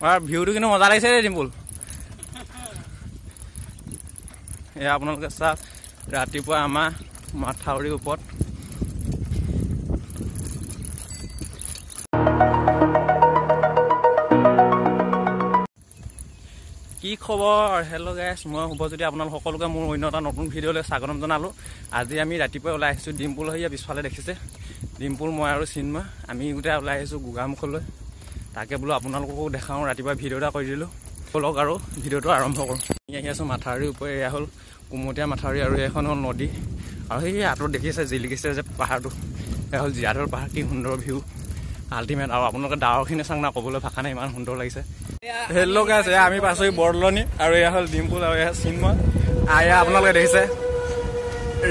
और ভিউটো কিন্তু মজা লাগিছে ৰে ডিম্পুল এ আপোনালোকে চাওক ৰাতিপুৱা আমাৰ মাথাউৰিৰ ওপৰত কি খবৰ হেল্ল' গাইছ মই শুভজ্যোতি আপোনালোক সকলোকে মোৰ অন্য এটা নতুন ভিডিঅ'লৈ স্বাগতম জনালোঁ আজি আমি ৰাতিপুৱা ওলাই আহিছোঁ ডিম্পুল হৈ পিছফালে দেখিছে ডিম্পুল মই আৰু চিন্ময় আমি গোটেই ওলাই আহিছোঁ গোগামুখলৈ তাকে বোলো আপোনালোককো দেখাওঁ ৰাতিপুৱা ভিডিঅ' এটা কৰি দিলোঁ বলক আৰু ভিডিঅ'টো আৰম্ভ কৰোঁ আমি আহি আছোঁ মাথাউৰিৰ ওপৰত এয়া হ'ল কুমতীয়া মাথাউৰি আৰু এখন হ'ল নদী আৰু সেই আঁতৰত দেখিছে জিলিকিছে যে পাহাৰটো এয়া হ'ল জীয়াঢল পাহাৰ কি সুন্দৰ ভিউ আল্টিমেট আৰু আপোনালোকে ডাৱৰখিনি চাওক না ক'বলৈ ভাষা নাই ইমান সুন্দৰ লাগিছে হেল্ল' গাইছ এয়া আমি পাইছোঁ বৰদলনি আৰু এয়া হ'ল ডিম্পুল আৰু এয়া চিন্ময় এয়া আপোনালোকে দেখিছে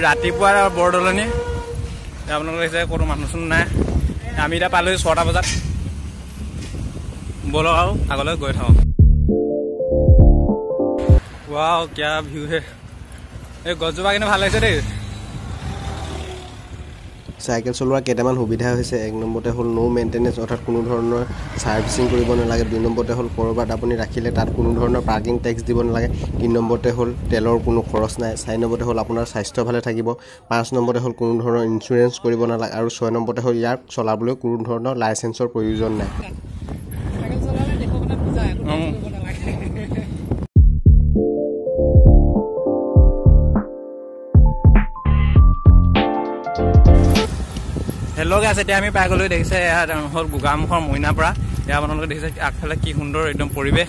ৰাতিপুৱা বৰদলনি আপোনালোকে দেখিছে কোনো মানুহ চোন নাই আমি এতিয়া পালোঁ 6টা বজাত বলক আৰু আগলৈ গৈ থাকোঁ ৱাও কিয়া ভিউ হে এই গছজোপা কিন্তু ভাল লাগিছে দেই চাইকেল চলোৱাৰ কেইটামান সুবিধা হৈছে এক নম্বৰতে হ'ল নো মেইনটেনেন্স অৰ্থাৎ কোনো ধৰণৰ সাৰ্ভিসিং কৰিব নালাগে দুই নম্বৰতে হ'ল কৰবাত আপুনি ৰাখিলে তাত কোনো ধৰণৰ পাৰ্কিং টেক্স দিব নালাগে তিন নম্বৰতে হ'ল তেলৰ কোনো খৰচ নাই চাৰি নম্বৰতে হ'ল আপোনাৰ স্বাস্থ্য ভালে থাকিব পাঁচ নম্বৰতে হ'ল কোনো ধৰণৰ ইনস্যুৰেঞ্চ কৰিব নালাগে আৰু ছয় নম্বৰতে হ'ল ইয়াক চলাবলৈ কোনো ধৰণৰ লাইসেন্সৰ প্ৰয়োজন নাই সাইকেল চলালে দেখো মানে বুজায় কৰিব নালাগে হেল্ল' গাইছ এতিয়া আমি পাই গ'লো দেখিছে এয়া হ'ল গোগামুখৰ মইনাপাৰা এয়া আপোনালোকে দেখিছে আগফালে কি সুন্দৰ একদম পৰিৱেশ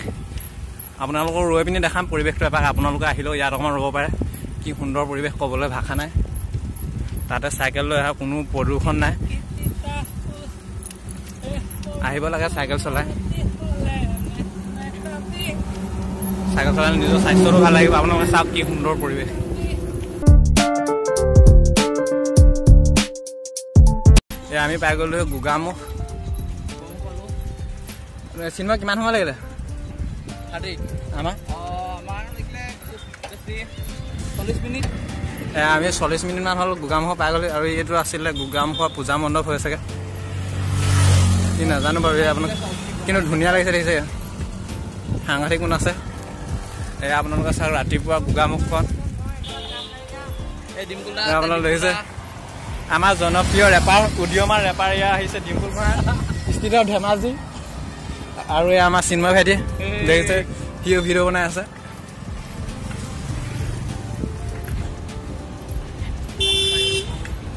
আপোনালোকৰ ৰৈ পিনি দেখাম পৰিৱেশটো এপাক আপোনালোকে আহিলেও ইয়াত অকণমান ৰ'ব পাৰে কি সুন্দৰ পৰিৱেশ ক'বলৈ ভাষা নাই তাতে চাইকেল লৈ অহা কোনো প্ৰদূষণ নাই আহিব লাগে চাইকেল চলাই নিজৰ স্বাস্থ্যটো ভাল লাগিব আপোনালোকে চাওক কি সুন্দৰ পৰিৱেশ আমি পাই গ'লো গোগামুখ চিনেমা কিমান সময় লাগিলে আমাৰ 40 মিনিট আমি 40 মিনিটমান হ'ল গোগামুখ পাই গ'লো আৰু এইটো আছিলে গোগামুখৰ পূজা মণ্ডপ হৈ চাগে কি নাজানো বাৰু আপোনাক কিন্তু ধুনীয়া লাগিছে দেখিছে সাংঘাতিক কোন আছে এয়া আপোনালোকে চাওক ৰাতিপুৱা গোগামুখখন আপোনালোকে দেখিছে আমাৰ জনপ্ৰিয় ৰেপাৰ উদীয়মান ৰেপাৰ এয়া আহিছে ডিম্পুল পৰা ষ্টিট অফ ধেমাজি আৰু এয়া আমাৰ চিন্ময় ভাইটি দেখিছে সিও ভিডিঅ' বনাই আছে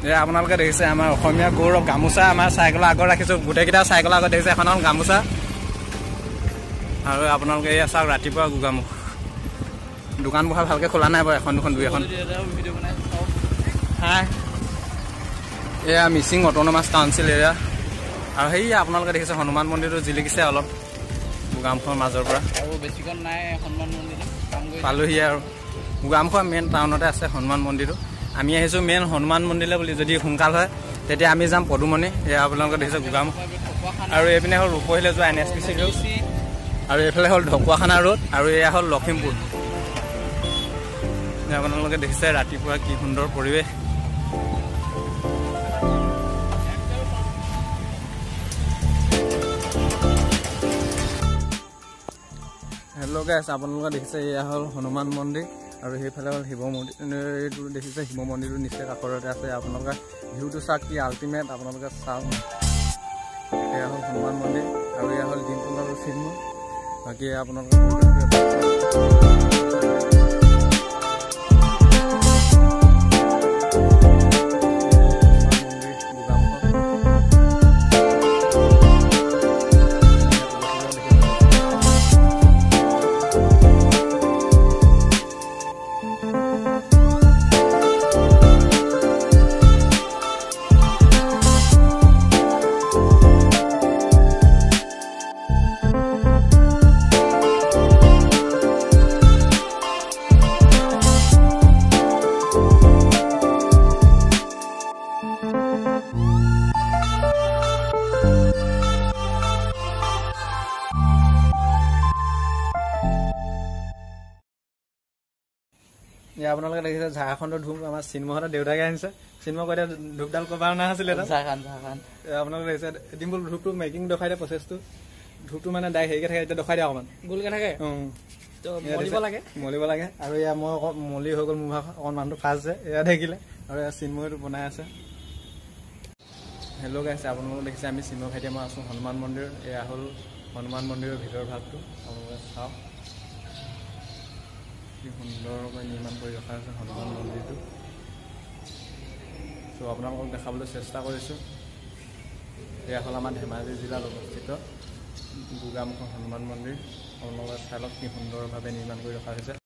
এয়া আপোনালোকে দেখিছে আমাৰ অসমীয়া গৌৰৱ গামোচা আমাৰ চাইকেলৰ আগত ৰাখিছোঁ গোটেইকেইটা চাইকেলৰ আগত দেখিছে এখন হ'ল গামোচা আৰু আপোনালোকে এয়া চাওক ৰাতিপুৱা গোগামুখ দোকান বহাৰ ভালকৈ খোলা নাই বাৰু এখন দুখন দুই এখন হাই এয়া মিচিং অট'নমাছ কাউন্সিল এৰিয়া আৰু সেয়া আপোনালোকে দেখিছে হনুমান মন্দিৰটো জিলিকিছে অলপ গোগামুখৰ মাজৰ পৰা আৰু বেছিকণ নাই হনুমান মন্দিৰ পালোহি আৰু গোগামুখৰ মেইন টাউনতে আছে হনুমান মন্দিৰটো আমি আহিছোঁ মেইন হনুমান মন্দিৰলৈ বুলি যদি সোনকাল হয় তেতিয়া আমি যাম পদুমণি এয়া আপোনালোকে দেখিছে গোগামুখ আৰু এইপিনে হ'ল ৰূপহীলৈ যোৱা NSPC আৰু এইফালে হ'ল ঢকুৱাখানা ৰোড আৰু এয়া হ'ল লখিমপুৰ আপোনালোকে দেখিছে ৰাতিপুৱা কি সুন্দৰ পৰিৱেশ হেল্ল' গাইছ আপোনালোকে দেখিছে এয়া হ'ল হনুমান মন্দিৰ আৰু সেইফালে হ'ল শিৱ মন্দিৰটো দেখিছে শিৱ মন্দিৰটো নিচেই কাষৰতে আছে আপোনালোকে ভিউটো চাওক কি আল্টিমেট আপোনালোকে চাওক এয়া হ'ল হনুমান মন্দিৰ আৰু এয়া হ'ল ডিম্পুল আৰু চিন্ময় বাকী আপোনালোকে এয়া আপোনালোকে দেখিছে ঝাৰখণ্ডৰ ধূপ আমাৰ চিন্ময়হঁতৰ দেউতাকে আনিছে চিন্ময় কৈ ধূপডাল ক'ৰবাৰ অনা আছিলে আপোনালোকে দেখিছে ডিম্পুল ধূপটো মেকিং দেখাই দিয়ে প্ৰচেছটো ধূপটো মানে ডাইৰেক্ট হেৰিকে থাকে এতিয়া দেখুৱাই দিয়া অকণমান গোলকে থাকে তো মলিব লাগে মলিব লাগে আৰু এয়া মই অকণ মলি হৈ গ'ল মোৰ ভাগ অকণ মানুহটো ফাষ্ট যে এয়া দেখিলে আৰু এয়া চিন্ময়টো বনাই আছে হেল্ল' গাইছ আপোনালোকে দেখিছে আমি চিন্ময় ভাইটিয়ে মই আছোঁ হনুমান মন্দিৰ এয়া হ'ল হনুমান মন্দিৰৰ ভিতৰৰ ভাগটো আপোনালোকে চাওক কি সুন্দৰকৈ নিৰ্মাণ কৰি ৰখা হৈছে হনুমান মন্দিৰটো চ' আপোনালোকক দেখাবলৈ চেষ্টা কৰিছোঁ এয়া হ'ল আমাৰ ধেমাজি জিলাত অৱস্থিত গোগামুখৰ হনুমান মন্দিৰ আপোনালোকে চাই লওক কি সুন্দৰভাৱে নিৰ্মাণ কৰি ৰখা হৈছে